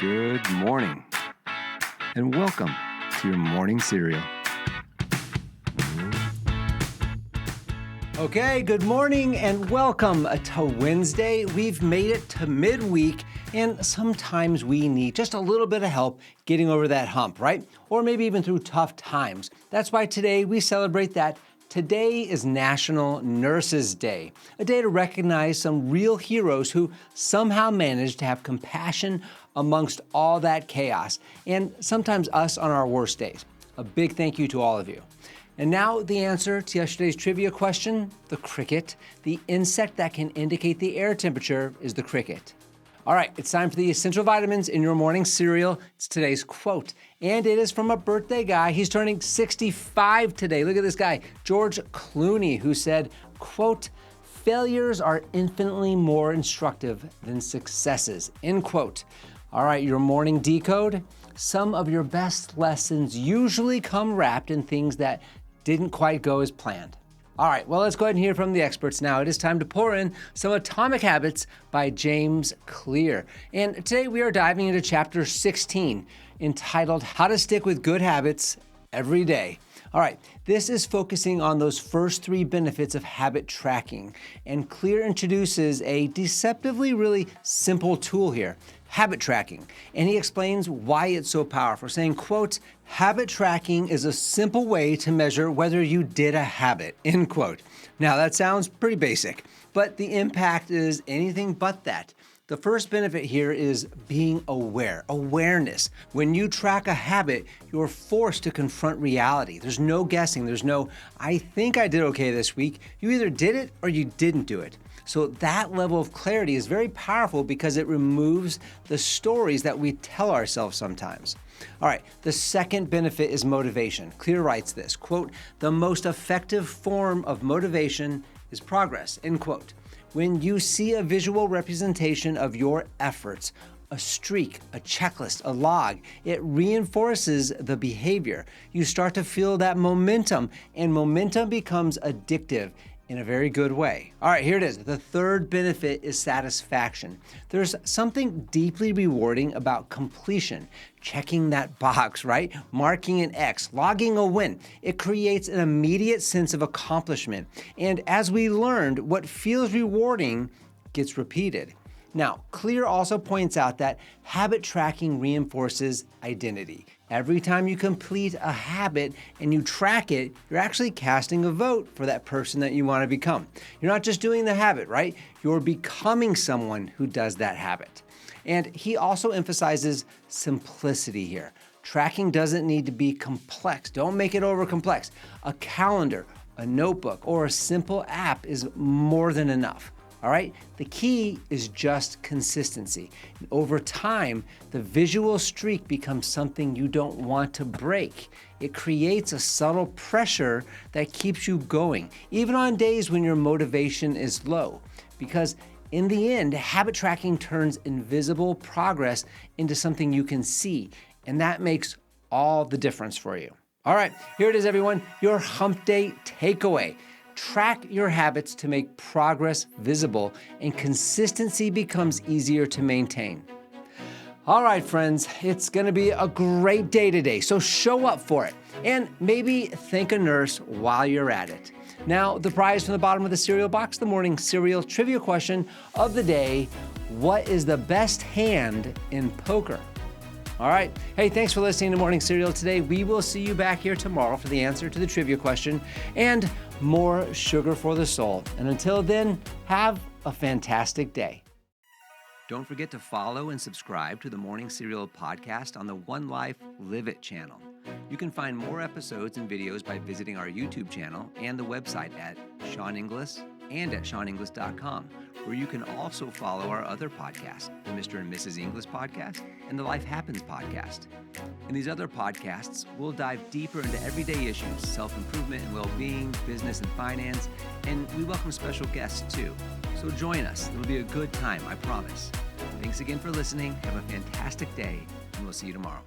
Good morning, and welcome to your morning cereal. Okay, good morning and welcome to Wednesday. We've made it to midweek, and sometimes we need just a little bit of help getting over that hump, right? Or maybe even through tough times. That's why today we celebrate that. Today is National Nurses Day, a day to recognize some real heroes who somehow managed to have compassion amongst all that chaos, and sometimes us on our worst days. A big thank you to all of you. And now the answer to yesterday's trivia question, the cricket. The insect that can indicate the air temperature is the cricket. All right, it's time for the essential vitamins in your morning cereal. It's today's quote, and it is from a birthday guy. He's turning 65 today. Look at this guy, George Clooney, who said, quote, "Failures are infinitely more instructive than successes," end quote. All right, your morning decode. Some of your best lessons usually come wrapped in things that didn't quite go as planned. All right, well, let's go ahead and hear from the experts now. It is time to pour in some Atomic Habits by James Clear. And today we are diving into chapter 16, entitled How to Stick with Good Habits Every Day. All right, this is focusing on those first three benefits of habit tracking. And Clear introduces a deceptively really simple tool here, habit tracking. And he explains why it's so powerful, saying, quote, "Habit tracking is a simple way to measure whether you did a habit," end quote. Now that sounds pretty basic, but the impact is anything but that. The first benefit here is being aware, awareness. When you track a habit, you're forced to confront reality. There's no guessing. There's no, I think I did okay this week. You either did it or you didn't do it. So that level of clarity is very powerful because it removes the stories that we tell ourselves sometimes. All right, the second benefit is motivation. Clear writes this, quote, "The most effective form of motivation is progress," end quote. When you see a visual representation of your efforts, a streak, a checklist, a log, it reinforces the behavior. You start to feel that momentum, and momentum becomes addictive in a very good way. All right, here it is. The third benefit is satisfaction. There's something deeply rewarding about completion, checking that box, right? Marking an X, logging a win. It creates an immediate sense of accomplishment. And as we learned, what feels rewarding gets repeated. Now, Clear also points out that habit tracking reinforces identity. Every time you complete a habit and you track it, you're actually casting a vote for that person that you want to become. You're not just doing the habit, right? You're becoming someone who does that habit. And he also emphasizes simplicity here. Tracking doesn't need to be complex. Don't make it over complex. A calendar, a notebook, or a simple app is more than enough. All right, the key is just consistency. And over time, the visual streak becomes something you don't want to break. It creates a subtle pressure that keeps you going, even on days when your motivation is low. Because in the end, habit tracking turns invisible progress into something you can see, and that makes all the difference for you. All right, here it is, everyone, your hump day takeaway. Track your habits to make progress visible, and consistency becomes easier to maintain. All right, friends, it's going to be a great day today, so show up for it. And maybe thank a nurse while you're at it. Now, the prize from the bottom of the cereal box, the morning cereal trivia question of the day: what is the best hand in poker? All right. Hey, thanks for listening to Morning Cereal today. We will see you back here tomorrow for the answer to the trivia question and more sugar for the soul. And until then, have a fantastic day. Don't forget to follow and subscribe to the Morning Cereal podcast on the One Life Live It channel. You can find more episodes and videos by visiting our YouTube channel and the website at Sean Inglis and at SeanInglis.com, where you can also follow our other podcasts, the Mr. and Mrs. Inglis podcast and the Life Happens podcast. In these other podcasts, we'll dive deeper into everyday issues, self-improvement and well-being, business and finance, and we welcome special guests too. So join us. It'll be a good time, I promise. Thanks again for listening. Have a fantastic day, and we'll see you tomorrow.